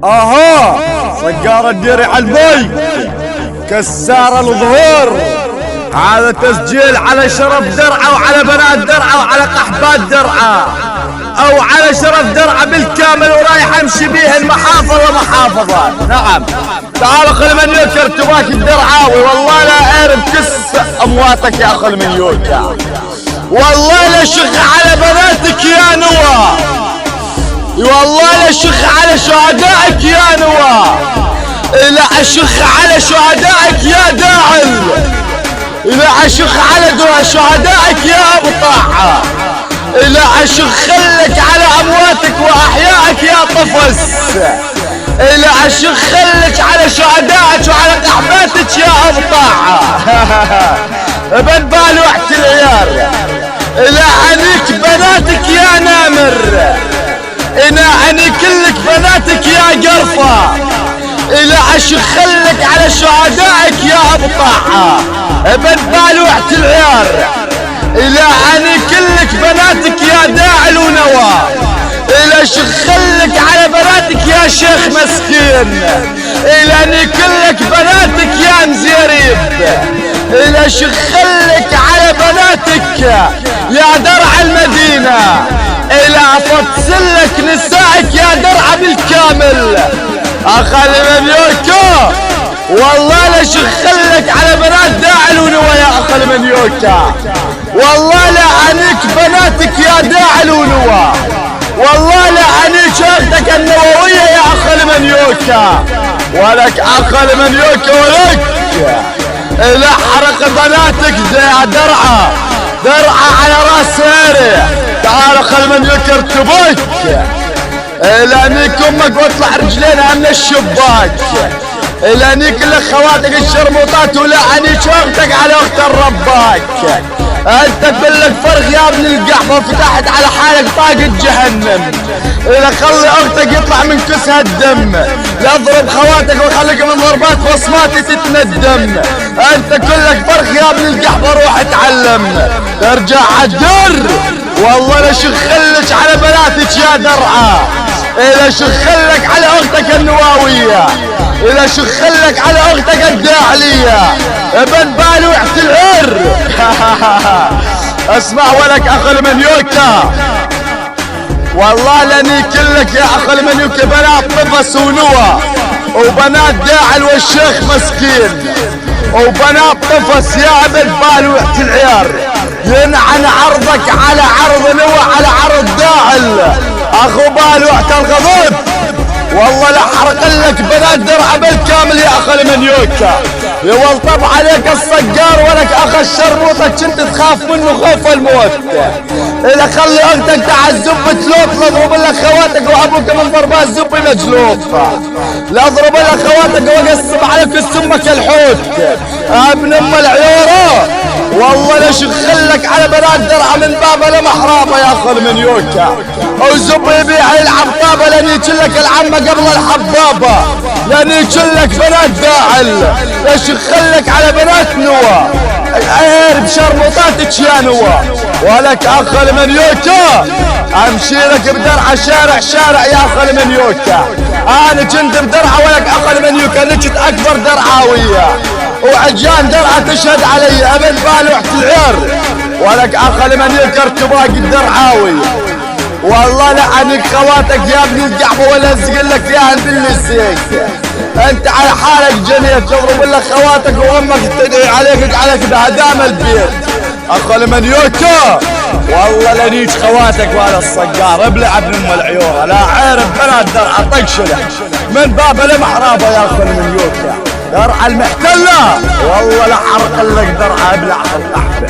اها صقارة الدرع البي كسار الظهور. هذا تسجيل على شرف درعة وعلى بنات درعة وعلى قحبات درعة او على شرف درعة بالكامل، ورايح امشي بيه المحافظة ومحافظة. نعم تعال خل من يوكر تباك الدرعاوي، والله لا اعرف كس امواتك يا اخو المنيوكا، والله لا شخ على بناتك يا نوا، والله لا شخ على شهدائك يا نوا، لا اشخ على شهدائك يا داعل، لا اشخ على شهدائك يا ابو طاعة، لا اشخ لك على امواتك واحيائك يا طفس، لا اشخ لك على شهدائك وعلى قحباتك يا ابو طاعة. بن بالوحة العيار، لا عنيك بناتك يا نامر، انا عني كلك بناتك يا قرفة، لا اشخ لك على شهدائك يا ابو طاعة. بن بالوحة العيار، لا عني كلك بناتك يا داعل ونوى، لا شخلك على بناتك يا شيخ مسكين، لاني كلك بناتك يا مزيريب، لا شخلك على بناتك يا درع المدينة، لا فتصلك نسائك يا درع بالكامل. اخلي منيوكا والله لا شخلك على بنات داعل ونوى يا اخل منيوكا، والله لا عنيك بناتك يا داعل ونوى، والله لا عنيك اختك النووية يا اخل منيوكا، ولك اخل منيوكا ولك لا حرق بناتك زي درعة على راس سيري. تعال اخل منيوكا ارتبك لانيك امك واطلع رجلينها من الشباك، لانيك لك خواتك الشرموطات ولا عنيك اختك على اخت الرباك، انت تبلك فرغ يا ابن القحبة وفتحت على حالك طاقة جهنم، لا خلي اختك يطلع من كسها الدم، لا اضرب خواتك وخليك من ضربات بصماتي تتندم، انت كلك فرغ يا ابن القحبة روح اتعلم ترجع عالدر. والله لا شخلك على بناتك يا درعة، لا شخلك على اختك النواوية، لا شخلك على اختك الداعلية، ابن بالوحة العر. اسمع ولك اخو المنيوكا، والله لاني كلك يا اخو المنيوكا بنات طفس ونوى وبنات داعل والشيخ مسكين وبنات طفس يا ابن بالوحة العيار، ينعن عرضك على عرض نوى على عرض داعل اخو بالوحة الغضب، والله لا حرق لك بنات درعة بالكامل يا اخو المنيوكا، يولطب عليك الصقار ولك اخ الشرموطة كنت تخاف منه خوف الموت، اذا خلي اختك تعزب تلوط لاضرب لك خواتك وابوك من ضربات زب مجلوط، لا اضرب لك خواتك واقسم عليك سمك الحوت ابن ام العيورة، والله لا شخلك على بنات درعة من بابا لمحرابة يا اخو المنيوكا، وزب يبيع يلعب طابة لان يجلك العمة قبل الحبابة، لان يجلك بنات داعل، لا شخلك على بنات نوى عير بشرموطاتك يا نوى، ولك اخو المنيوكا امشي لك بدرعة شارع يا اخو المنيوكا، انا كنت بدرعة ولك اخو المنيوكا نجد اكبر درعاوية وعجان درعة تشهد علي ابن بالوحة العير، ولك اخو المنيوكا ارتباق الدرعاوي، والله لعنك خواتك يا ابن القحبة ولا ازق لك يا عند اللسيك، انت على حالك جنيه تضرب لك خواتك وامك تدعي عليك بهدام البيت. اخو المنيوكا والله لنيج خواتك ولا الصقار ابلع ابن ام العيوره، لا عارف بنات درعة طقشله من باب المحرابه يا اخو المنيوكا، درعة المحتله والله لا حرق لك درعة ابلع القحبه.